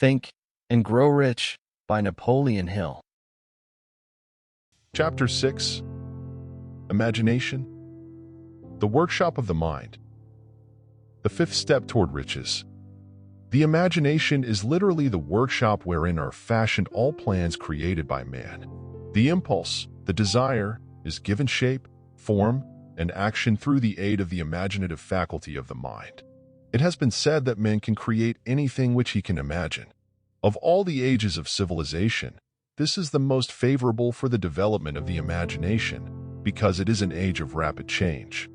Think and Grow Rich by Napoleon Hill. Chapter 6. Imagination. The workshop of the mind. The fifth step toward riches. The imagination is literally the workshop wherein are fashioned all plans created by man. The impulse, the desire, is given shape, form, and action through the aid of the imaginative faculty of the mind. It has been said that man can create anything which he can imagine. Of all the ages of civilization, this is the most favorable for the development of the imagination, because it is an age of rapid change.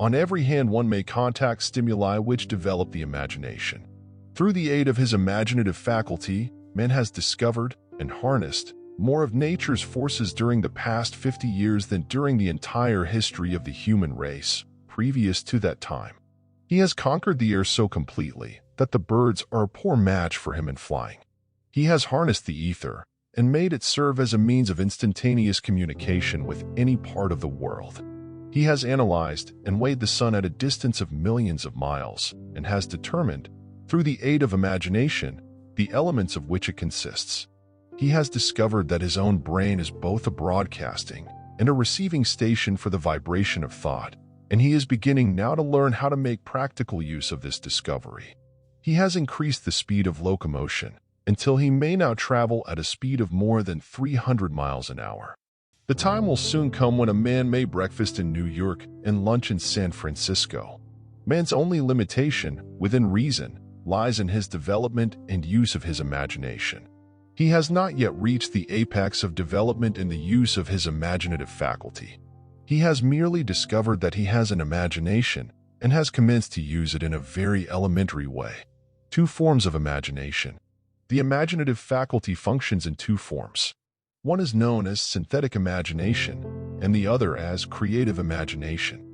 On every hand one may contact stimuli which develop the imagination. Through the aid of his imaginative faculty, man has discovered and harnessed more of nature's forces during the past 50 years than during the entire history of the human race previous to that time. He has conquered the air so completely that the birds are a poor match for him in flying. He has harnessed the ether and made it serve as a means of instantaneous communication with any part of the world. He has analyzed and weighed the sun at a distance of millions of miles and has determined, through the aid of imagination, the elements of which it consists. He has discovered that his own brain is both a broadcasting and a receiving station for the vibration of thought, and he is beginning now to learn how to make practical use of this discovery. He has increased the speed of locomotion until he may now travel at a speed of more than 300 miles an hour. The time will soon come when a man may breakfast in New York and lunch in San Francisco. Man's only limitation, within reason, lies in his development and use of his imagination. He has not yet reached the apex of development in the use of his imaginative faculty. He has merely discovered that he has an imagination and has commenced to use it in a very elementary way. Two forms of imagination. The imaginative faculty functions in two forms. One is known as synthetic imagination, and the other as creative imagination.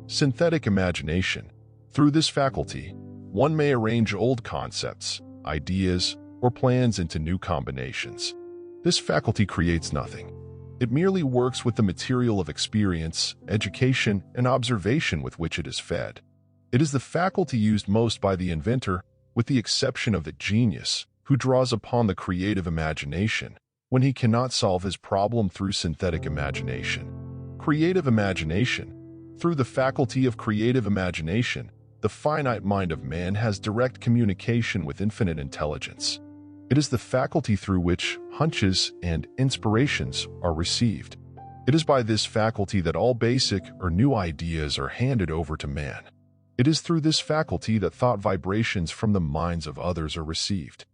Synthetic imagination. Through this faculty, one may arrange old concepts, ideas, or plans into new combinations. This faculty creates nothing. It merely works with the material of experience, education, and observation with which it is fed. It is the faculty used most by the inventor, with the exception of the genius, who draws upon the creative imagination when he cannot solve his problem through synthetic imagination. Creative imagination. Through the faculty of creative imagination, the finite mind of man has direct communication with infinite intelligence. It is the faculty through which hunches and inspirations are received. It is by this faculty that all basic or new ideas are handed over to man. It is through this faculty that thought vibrations from the minds of others are received.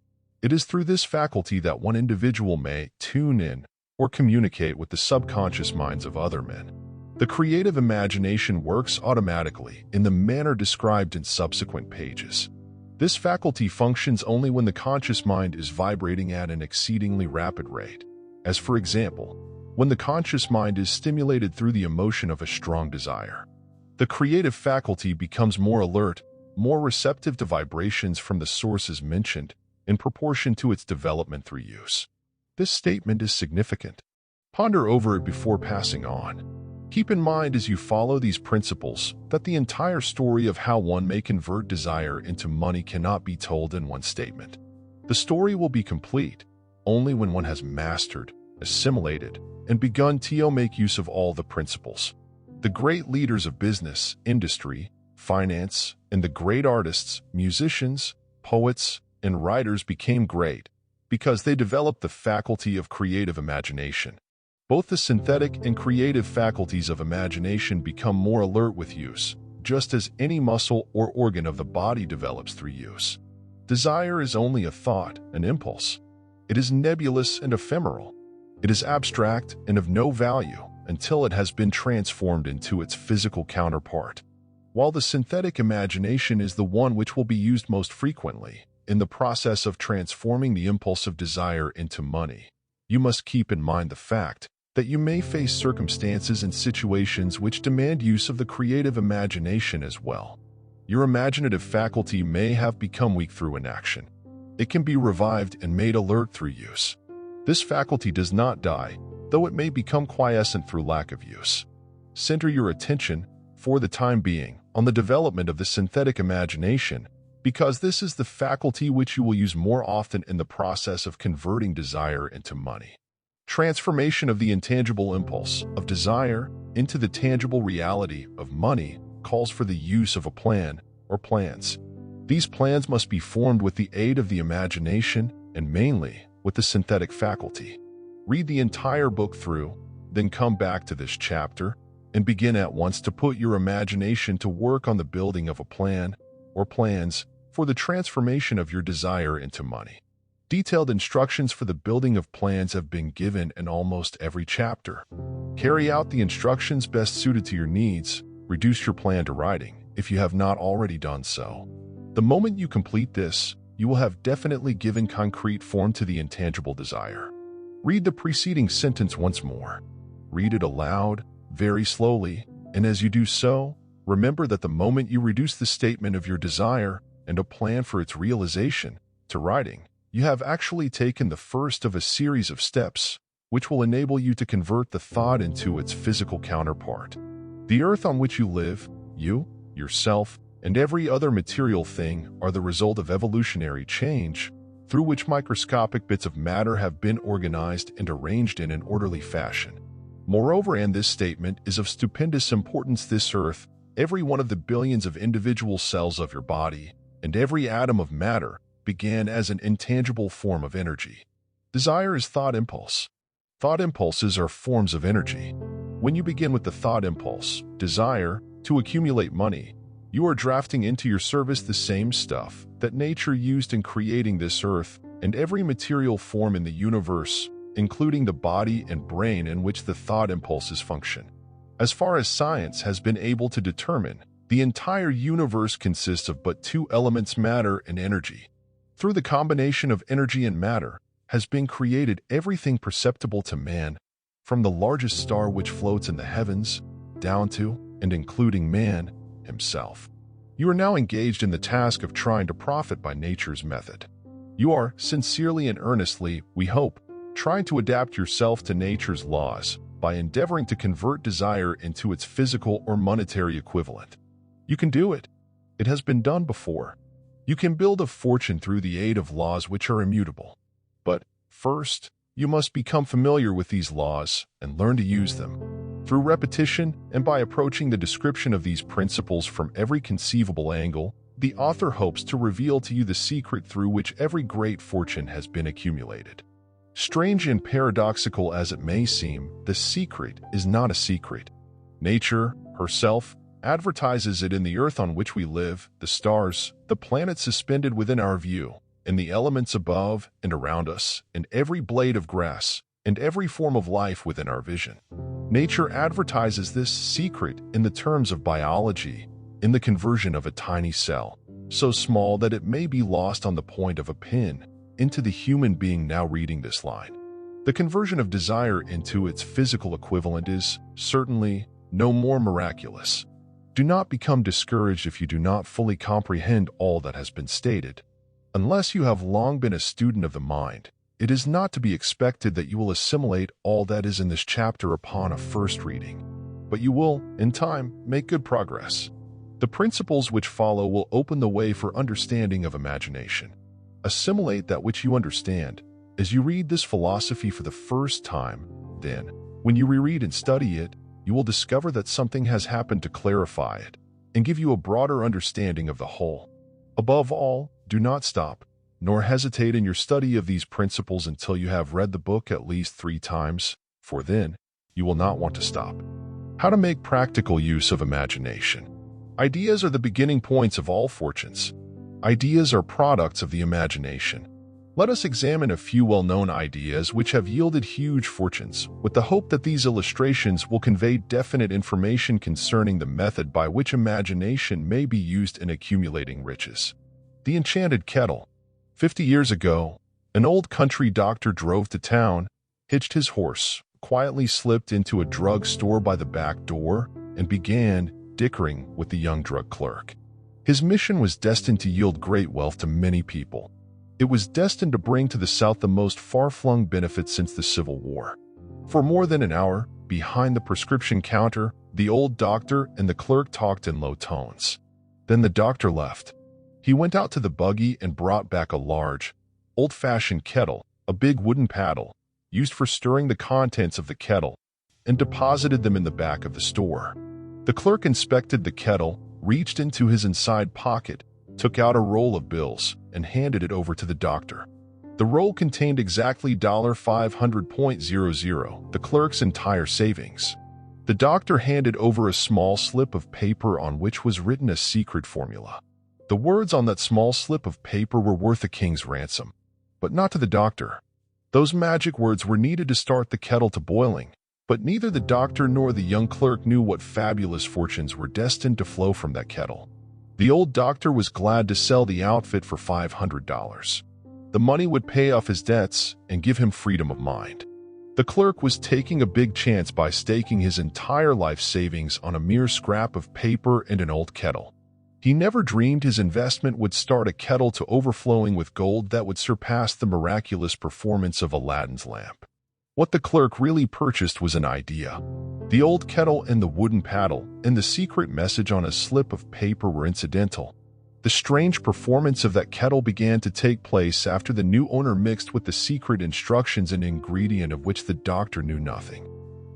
It is through this faculty that one individual may tune in or communicate with the subconscious minds of other men. The creative imagination works automatically in the manner described in subsequent pages. This faculty functions only when the conscious mind is vibrating at an exceedingly rapid rate, as for example, when the conscious mind is stimulated through the emotion of a strong desire. The creative faculty becomes more alert, more receptive to vibrations from the sources mentioned, in proportion to its development through use. This statement is significant. Ponder over it before passing on. Keep in mind as you follow these principles that the entire story of how one may convert desire into money cannot be told in one statement. The story will be complete only when one has mastered, assimilated, and begun to make use of all the principles. The great leaders of business, industry, finance, and the great artists, musicians, poets, and writers became great because they developed the faculty of creative imagination. Both the synthetic and creative faculties of imagination become more alert with use, just as any muscle or organ of the body develops through use. Desire is only a thought, an impulse. It is nebulous and ephemeral. It is abstract and of no value until it has been transformed into its physical counterpart. While the synthetic imagination is the one which will be used most frequently in the process of transforming the impulse of desire into money, you must keep in mind the fact that you may face circumstances and situations which demand use of the creative imagination as well. Your imaginative faculty may have become weak through inaction. It can be revived and made alert through use. This faculty does not die, though it may become quiescent through lack of use. Center your attention, for the time being, on the development of the synthetic imagination, because this is the faculty which you will use more often in the process of converting desire into money. Transformation of the intangible impulse of desire into the tangible reality of money calls for the use of a plan or plans. These plans must be formed with the aid of the imagination and mainly with the synthetic faculty. Read the entire book through, then come back to this chapter and begin at once to put your imagination to work on the building of a plan or plans for the transformation of your desire into money. Detailed instructions for the building of plans have been given in almost every chapter. Carry out the instructions best suited to your needs. Reduce your plan to writing if you have not already done so. The moment you complete this, you will have definitely given concrete form to the intangible desire. Read the preceding sentence once more. Read it aloud, very slowly, and as you do so, remember that the moment you reduce the statement of your desire and a plan for its realization to writing, you have actually taken the first of a series of steps which will enable you to convert the thought into its physical counterpart. The earth on which you live, you, yourself, and every other material thing are the result of evolutionary change, through which microscopic bits of matter have been organized and arranged in an orderly fashion. Moreover, and this statement is of stupendous importance, this earth, every one of the billions of individual cells of your body, and every atom of matter began as an intangible form of energy. Desire is thought impulse. Thought impulses are forms of energy. When you begin with the thought impulse, desire, to accumulate money, you are drafting into your service the same stuff that nature used in creating this earth and every material form in the universe, including the body and brain in which the thought impulses function. As far as science has been able to determine, the entire universe consists of but two elements, matter and energy. Through the combination of energy and matter has been created everything perceptible to man, from the largest star which floats in the heavens, down to, and including man himself. You are now engaged in the task of trying to profit by nature's method. You are, sincerely and earnestly, we hope, trying to adapt yourself to nature's laws by endeavoring to convert desire into its physical or monetary equivalent. You can do it. It has been done before. You can build a fortune through the aid of laws which are immutable. But first, you must become familiar with these laws and learn to use them. Through repetition and by approaching the description of these principles from every conceivable angle, the author hopes to reveal to you the secret through which every great fortune has been accumulated. Strange and paradoxical as it may seem, the secret is not a secret. Nature, herself, advertises it in the earth on which we live, the stars, the planets suspended within our view, in the elements above and around us, in every blade of grass, and every form of life within our vision. Nature advertises this secret in the terms of biology, in the conversion of a tiny cell, so small that it may be lost on the point of a pin, into the human being now reading this line. The conversion of desire into its physical equivalent is, certainly, no more miraculous. Do not become discouraged if you do not fully comprehend all that has been stated. Unless you have long been a student of the mind, it is not to be expected that you will assimilate all that is in this chapter upon a first reading. But you will, in time, make good progress. The principles which follow will open the way for understanding of imagination. Assimilate that which you understand. As you read this philosophy for the first time, then, when you reread and study it, you will discover that something has happened to clarify it and give you a broader understanding of the whole. Above all, do not stop, nor hesitate in your study of these principles until you have read the book at least 3 times, for then you will not want to stop. How to make practical use of imagination. Ideas are the beginning points of all fortunes. Ideas are products of the imagination. Let us examine a few well-known ideas which have yielded huge fortunes, with the hope that these illustrations will convey definite information concerning the method by which imagination may be used in accumulating riches. The enchanted kettle. 50 years ago, an old country doctor drove to town, hitched his horse, quietly slipped into a drug store by the back door, and began dickering with the young drug clerk. His mission was destined to yield great wealth to many people. It was destined to bring to the South the most far-flung benefits since the Civil War. For more than an hour, behind the prescription counter, the old doctor and the clerk talked in low tones. Then the doctor left. He went out to the buggy and brought back a large, old-fashioned kettle, a big wooden paddle, used for stirring the contents of the kettle, and deposited them in the back of the store. The clerk inspected the kettle, reached into his inside pocket, took out a roll of bills, and handed it over to the doctor. The roll contained exactly $500.00, the clerk's entire savings. The doctor handed over a small slip of paper on which was written a secret formula. The words on that small slip of paper were worth a king's ransom, but not to the doctor. Those magic words were needed to start the kettle to boiling, but neither the doctor nor the young clerk knew what fabulous fortunes were destined to flow from that kettle. The old doctor was glad to sell the outfit for $500. The money would pay off his debts and give him freedom of mind. The clerk was taking a big chance by staking his entire life savings on a mere scrap of paper and an old kettle. He never dreamed his investment would start a kettle to overflowing with gold that would surpass the miraculous performance of Aladdin's lamp. What the clerk really purchased was an idea. The old kettle and the wooden paddle and the secret message on a slip of paper were incidental. The strange performance of that kettle began to take place after the new owner mixed with the secret instructions an ingredient of which the doctor knew nothing.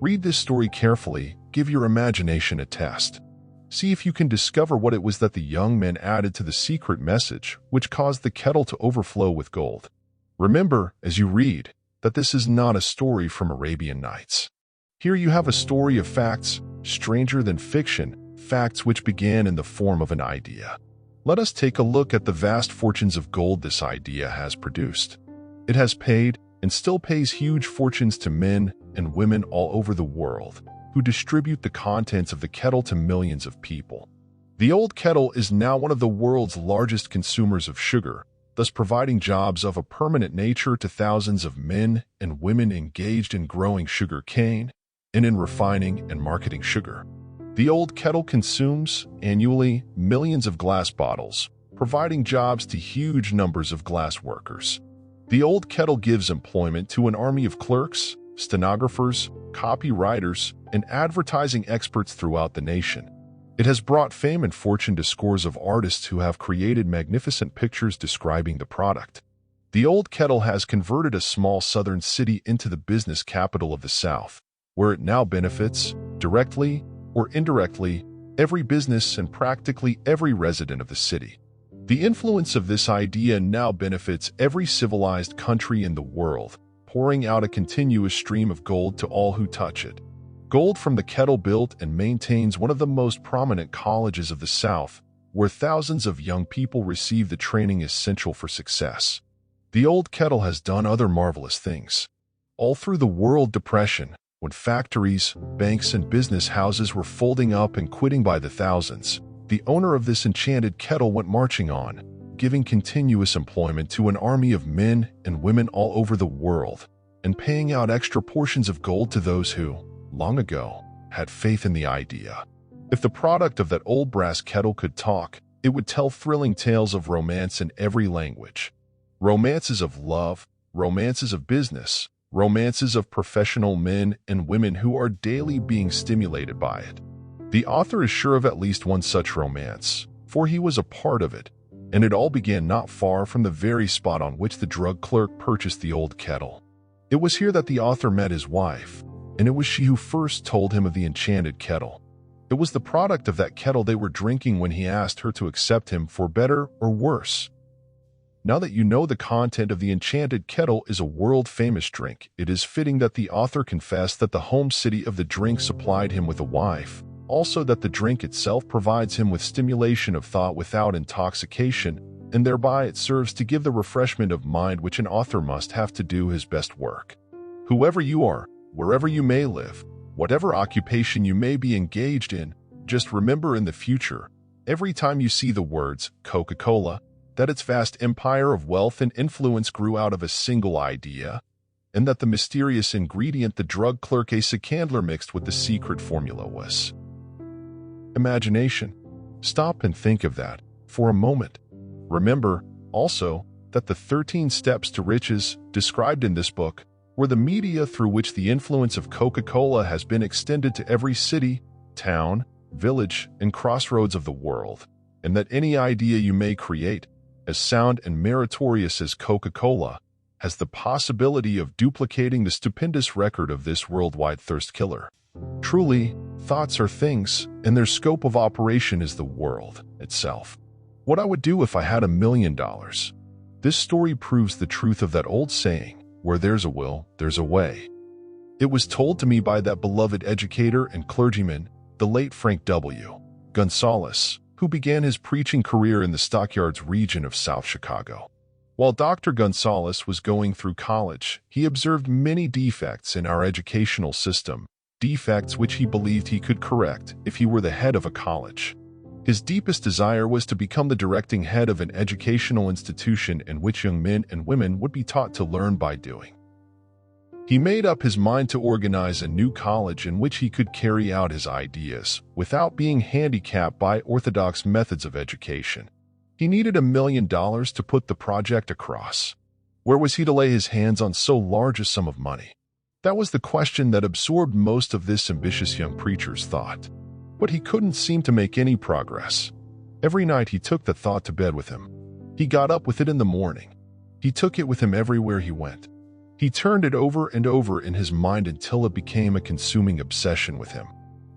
Read this story carefully, give your imagination a test. See if you can discover what it was that the young man added to the secret message which caused the kettle to overflow with gold. Remember, as you read, that this is not a story from Arabian Nights. Here you have a story of facts, stranger than fiction, facts which began in the form of an idea. Let us take a look at the vast fortunes of gold this idea has produced. It has paid, and still pays huge fortunes to men and women all over the world, who distribute the contents of the kettle to millions of people. The old kettle is now one of the world's largest consumers of sugar, thus providing jobs of a permanent nature to thousands of men and women engaged in growing sugar cane and in refining and marketing sugar. The old kettle consumes, annually, millions of glass bottles, providing jobs to huge numbers of glass workers. The old kettle gives employment to an army of clerks, stenographers, copywriters, and advertising experts throughout the nation. It has brought fame and fortune to scores of artists who have created magnificent pictures describing the product. The old kettle has converted a small southern city into the business capital of the South, where it now benefits, directly or indirectly, every business and practically every resident of the city. The influence of this idea now benefits every civilized country in the world, pouring out a continuous stream of gold to all who touch it. Gold from the kettle built and maintains one of the most prominent colleges of the South, where thousands of young people receive the training essential for success. The old kettle has done other marvelous things. All through the World Depression, when factories, banks, and business houses were folding up and quitting by the thousands, the owner of this enchanted kettle went marching on, giving continuous employment to an army of men and women all over the world, and paying out extra portions of gold to those who, long ago, had faith in the idea. If the product of that old brass kettle could talk, it would tell thrilling tales of romance in every language. Romances of love, romances of business, romances of professional men and women who are daily being stimulated by it. The author is sure of at least one such romance, for he was a part of it, and it all began not far from the very spot on which the drug clerk purchased the old kettle. It was here that the author met his wife, and it was she who first told him of the enchanted kettle. It was the product of that kettle they were drinking when he asked her to accept him for better or worse. Now that you know the content of the enchanted kettle is a world-famous drink, it is fitting that the author confess that the home city of the drink supplied him with a wife, also that the drink itself provides him with stimulation of thought without intoxication, and thereby it serves to give the refreshment of mind which an author must have to do his best work. Whoever you are, wherever you may live, whatever occupation you may be engaged in, just remember in the future, every time you see the words Coca-Cola, that its vast empire of wealth and influence grew out of a single idea, and that the mysterious ingredient the drug clerk Asa Candler mixed with the secret formula was imagination. Stop and think of that for a moment. Remember, also, that the 13 steps to riches described in this book were the media through which the influence of Coca-Cola has been extended to every city, town, village, and crossroads of the world. and that any idea you may create, as sound and meritorious as Coca-Cola, has the possibility of duplicating the stupendous record of this worldwide thirst killer. Truly, thoughts are things, and their scope of operation is the world itself. What I would do if I had $1 million. This story proves the truth of that old saying, where there's a will, there's a way. It was told to me by that beloved educator and clergyman, the late Frank W. Gonzalez, who began his preaching career in the Stockyards region of South Chicago. While Dr. Gonzalez was going through college, he observed many defects in our educational system, defects which he believed he could correct if he were the head of a college. His deepest desire was to become the directing head of an educational institution in which young men and women would be taught to learn by doing. He made up his mind to organize a new college in which he could carry out his ideas without being handicapped by orthodox methods of education. He needed $1 million to put the project across. Where was he to lay his hands on so large a sum of money? That was the question that absorbed most of this ambitious young preacher's thought. But he couldn't seem to make any progress. Every night he took the thought to bed with him. He got up with it in the morning. He took it with him everywhere he went. He turned it over and over in his mind until it became a consuming obsession with him.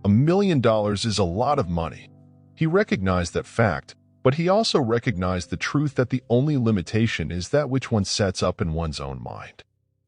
$1 million is a lot of money. He recognized that fact, but he also recognized the truth that the only limitation is that which one sets up in one's own mind.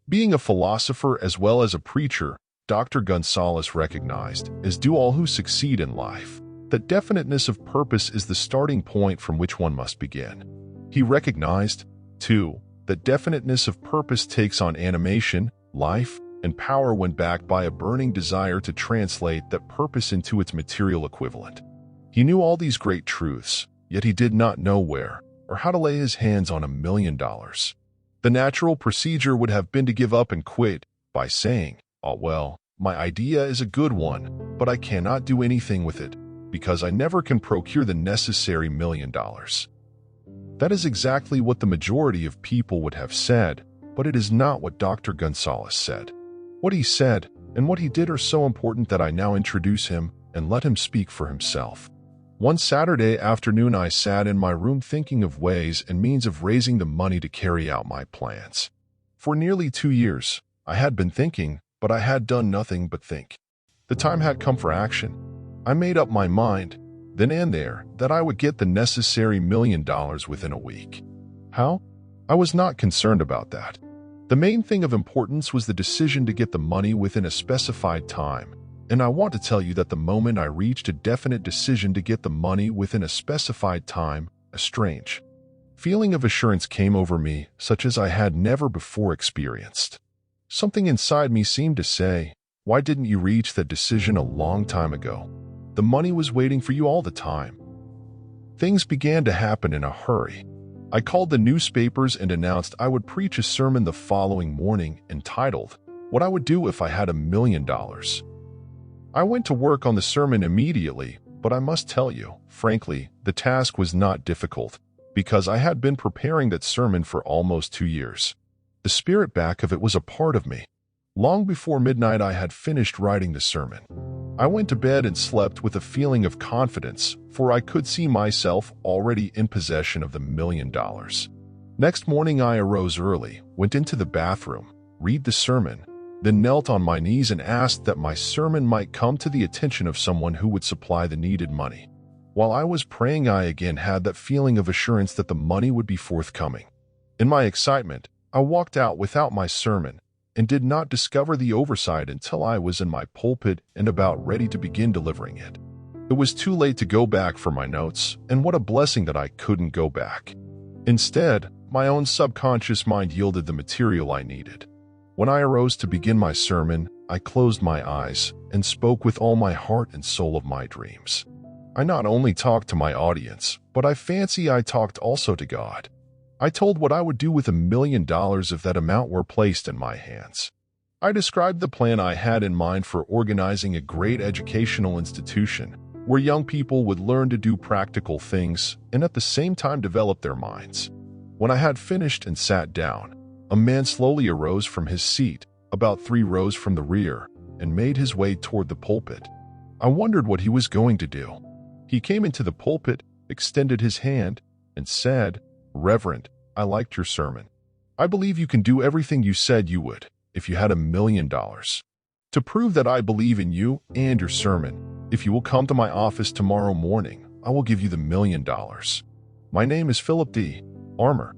Being a philosopher as well as a preacher, Dr. Gonzalez recognized, as do all who succeed in life, that definiteness of purpose is the starting point from which one must begin. He recognized, too, that definiteness of purpose takes on animation, life, and power when backed by a burning desire to translate that purpose into its material equivalent. He knew all these great truths, yet he did not know where or how to lay his hands on $1 million. The natural procedure would have been to give up and quit by saying, "Oh well, my idea is a good one, but I cannot do anything with it because I never can procure the necessary $1 million." That is exactly what the majority of people would have said, but it is not what Dr. Gonzalez said. What he said and what he did are so important that I now introduce him and let him speak for himself. One Saturday afternoon I sat in my room thinking of ways and means of raising the money to carry out my plans. For nearly 2 years, I had been thinking, but I had done nothing but think. The time had come for action. I made up my mind, then and there, that I would get the necessary $1 million within a week. How? I was not concerned about that. The main thing of importance was the decision to get the money within a specified time, and I want to tell you that the moment I reached a definite decision to get the money within a specified time, a strange feeling of assurance came over me, such as I had never before experienced. Something inside me seemed to say, "Why didn't you reach that decision a long time ago? The money was waiting for you all the time." Things began to happen in a hurry. I called the newspapers and announced I would preach a sermon the following morning entitled, "What I Would Do If I Had $1 Million." I went to work on the sermon immediately, but I must tell you, frankly, the task was not difficult, because I had been preparing that sermon for almost 2 years. The spirit back of it was a part of me. Long before midnight I had finished writing the sermon. I went to bed and slept with a feeling of confidence, for I could see myself already in possession of the $1 million. Next morning I arose early, went into the bathroom, read the sermon, then knelt on my knees and asked that my sermon might come to the attention of someone who would supply the needed money. While I was praying, I again had that feeling of assurance that the money would be forthcoming. In my excitement, I walked out without my sermon and did not discover the oversight until I was in my pulpit and about ready to begin delivering it. It was too late to go back for my notes, and what a blessing that I couldn't go back. Instead, my own subconscious mind yielded the material I needed. When I arose to begin my sermon, I closed my eyes and spoke with all my heart and soul of my dreams. I not only talked to my audience, but I fancy I talked also to God. I told what I would do with $1 million if that amount were placed in my hands. I described the plan I had in mind for organizing a great educational institution where young people would learn to do practical things and at the same time develop their minds. When I had finished and sat down, a man slowly arose from his seat, about 3 rows from the rear, and made his way toward the pulpit. I wondered what he was going to do. He came into the pulpit, extended his hand, and said, "Reverend, I liked your sermon. I believe you can do everything you said you would if you had $1,000,000. To prove that I believe in you and your sermon, if you will come to my office tomorrow morning, I will give you the $1,000,000. My name is Philip D. Armour."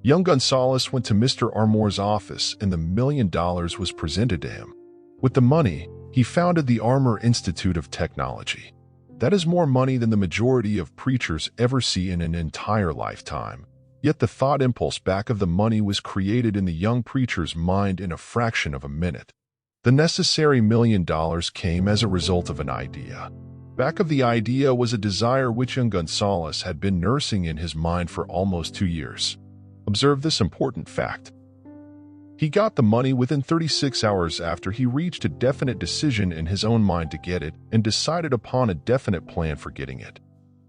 Young Gonzalez went to Mr. Armour's office and the $1,000,000 was presented to him. With the money, he founded the Armour Institute of Technology. That is more money than the majority of preachers ever see in an entire lifetime. Yet the thought impulse back of the money was created in the young preacher's mind in a fraction of a minute. The necessary $1,000,000 came as a result of an idea. Back of the idea was a desire which young Gonzalez had been nursing in his mind for almost 2 years. Observe this important fact. He got the money within 36 hours after he reached a definite decision in his own mind to get it and decided upon a definite plan for getting it.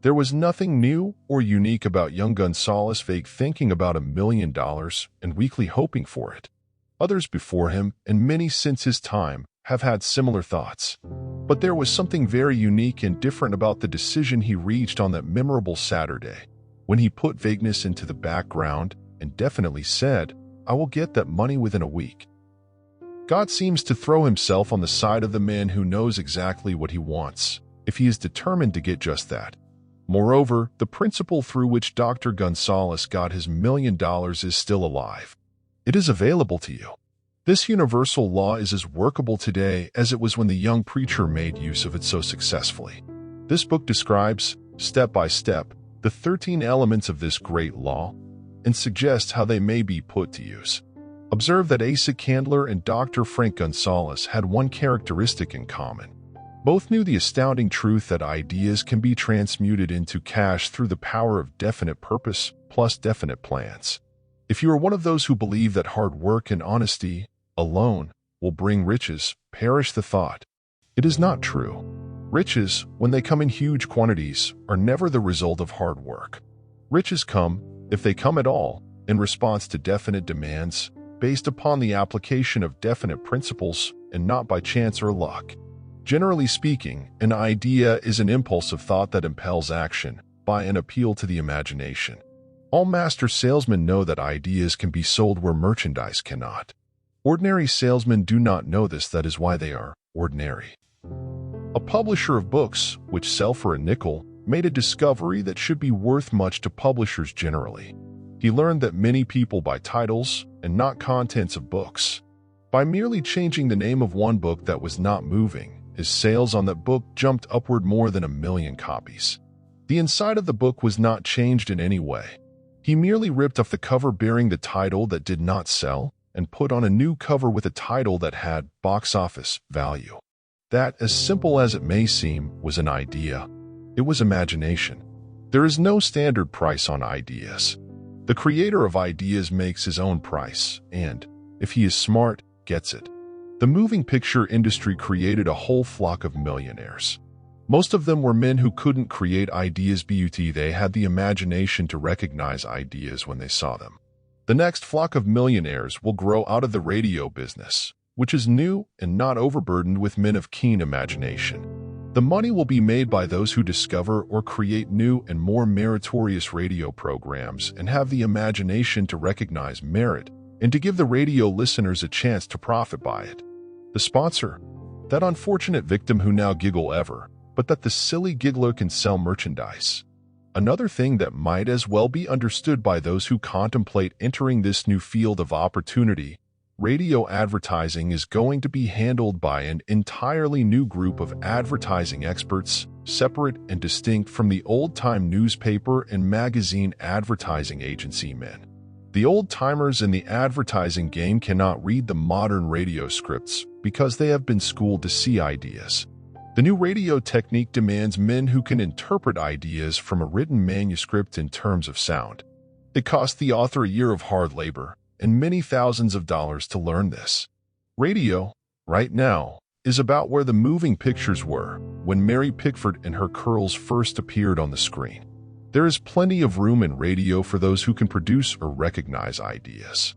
There was nothing new or unique about young Gonzalez' vague thinking about $1,000,000 and weakly hoping for it. Others before him, and many since his time, have had similar thoughts. But there was something very unique and different about the decision he reached on that memorable Saturday, when he put vagueness into the background and definitely said, "I will get that money within a week." God seems to throw himself on the side of the man who knows exactly what he wants, if he is determined to get just that. Moreover, the principle through which Dr. Gonzalez got his $1,000,000 is still alive. It is available to you. This universal law is as workable today as it was when the young preacher made use of it so successfully. This book describes, step by step, the 13 elements of this great law, and suggests how they may be put to use. Observe that Asa Candler and Dr. Frank Gonzalez had one characteristic in common. Both knew the astounding truth that ideas can be transmuted into cash through the power of definite purpose plus definite plans. If you are one of those who believe that hard work and honesty alone will bring riches, perish the thought. It is not true. Riches, when they come in huge quantities, are never the result of hard work. Riches come, if they come at all, in response to definite demands, based upon the application of definite principles, and not by chance or luck. Generally speaking, an idea is an impulse of thought that impels action by an appeal to the imagination. All master salesmen know that ideas can be sold where merchandise cannot. Ordinary salesmen do not know this, that is why they are ordinary. A publisher of books, which sell for a nickel, made a discovery that should be worth much to publishers generally. He learned that many people buy titles and not contents of books. By merely changing the name of one book that was not moving, his sales on that book jumped upward more than 1,000,000 copies. The inside of the book was not changed in any way. He merely ripped off the cover bearing the title that did not sell and put on a new cover with a title that had box office value. That, as simple as it may seem, was an idea. It was imagination. There is no standard price on ideas. The creator of ideas makes his own price and, if he is smart, gets it. The moving picture industry created a whole flock of millionaires. Most of them were men who couldn't create ideas, but they had the imagination to recognize ideas when they saw them. The next flock of millionaires will grow out of the radio business, which is new and not overburdened with men of keen imagination. The money will be made by those who discover or create new and more meritorious radio programs and have the imagination to recognize merit and to give the radio listeners a chance to profit by it. The sponsor, that unfortunate victim who now giggle ever, but that the silly giggler can sell merchandise. Another thing that might as well be understood by those who contemplate entering this new field of opportunity: radio advertising is going to be handled by an entirely new group of advertising experts, separate and distinct from the old-time newspaper and magazine advertising agency men. The old-timers in the advertising game cannot read the modern radio scripts because they have been schooled to see ideas. The new radio technique demands men who can interpret ideas from a written manuscript in terms of sound. It cost the author a year of hard labor and many thousands of dollars to learn this. Radio, right now, is about where the moving pictures were when Mary Pickford and her curls first appeared on the screen. There is plenty of room in radio for those who can produce or recognize ideas.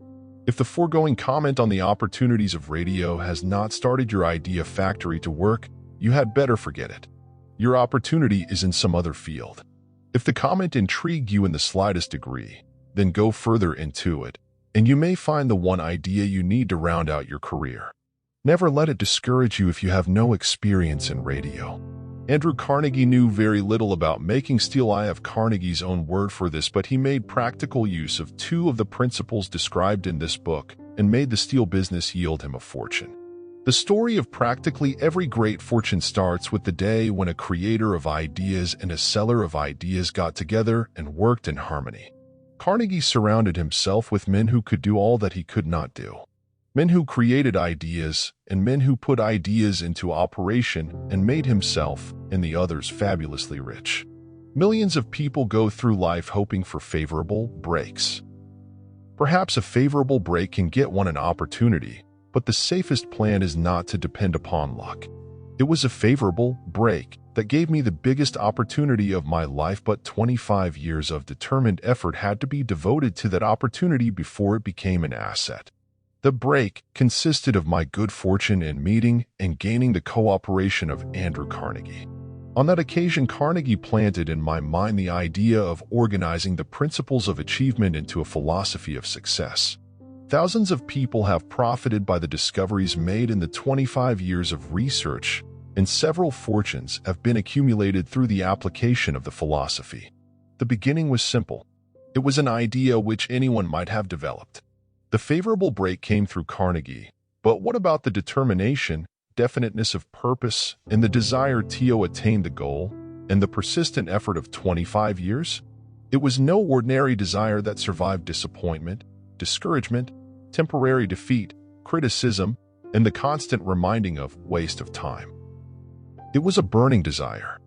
If the foregoing comment on the opportunities of radio has not started your idea factory to work, you had better forget it. Your opportunity is in some other field. If the comment intrigued you in the slightest degree, then go further into it, and you may find the one idea you need to round out your career. Never let it discourage you if you have no experience in radio. Andrew Carnegie knew very little about making steel. I have Carnegie's own word for this, but he made practical use of two of the principles described in this book and made the steel business yield him a fortune. The story of practically every great fortune starts with the day when a creator of ideas and a seller of ideas got together and worked in harmony. Carnegie surrounded himself with men who could do all that he could not do. Men who created ideas and men who put ideas into operation and made himself and the others fabulously rich. Millions of people go through life hoping for favorable breaks. Perhaps a favorable break can get one an opportunity, but the safest plan is not to depend upon luck. It was a favorable break that gave me the biggest opportunity of my life, but 25 years of determined effort had to be devoted to that opportunity before it became an asset. The break consisted of my good fortune in meeting and gaining the cooperation of Andrew Carnegie. On that occasion, Carnegie planted in my mind the idea of organizing the principles of achievement into a philosophy of success. Thousands of people have profited by the discoveries made in the 25 years of research, and several fortunes have been accumulated through the application of the philosophy. The beginning was simple. It was an idea which anyone might have developed. The favorable break came through Carnegie, but what about the determination, definiteness of purpose, and the desire to attain the goal, and the persistent effort of 25 years? It was no ordinary desire that survived disappointment, discouragement, temporary defeat, criticism, and the constant reminding of waste of time. It was a burning desire,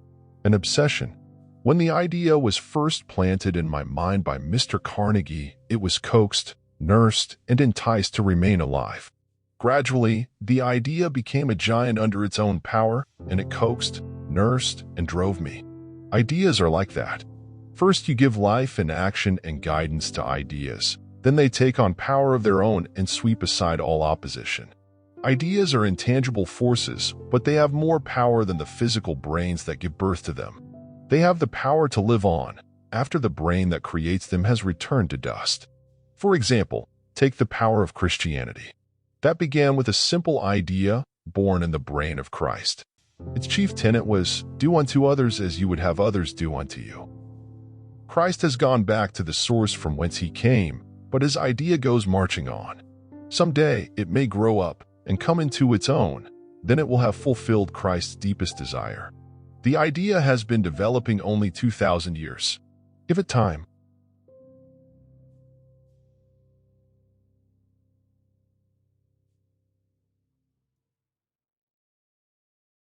an obsession. When the idea was first planted in my mind by Mr. Carnegie, it was coaxed, nursed, and enticed to remain alive. Gradually, the idea became a giant under its own power, and it coaxed, nursed, and drove me. Ideas are like that. First, you give life and action and guidance to ideas. Then they take on power of their own and sweep aside all opposition. Ideas are intangible forces, but they have more power than the physical brains that give birth to them. They have the power to live on after the brain that creates them has returned to dust. For example, take the power of Christianity. That began with a simple idea born in the brain of Christ. Its chief tenet was, do unto others as you would have others do unto you. Christ has gone back to the source from whence he came, but his idea goes marching on. Someday it may grow up and come into its own, then it will have fulfilled Christ's deepest desire. The idea has been developing only 2,000 years. Give it time.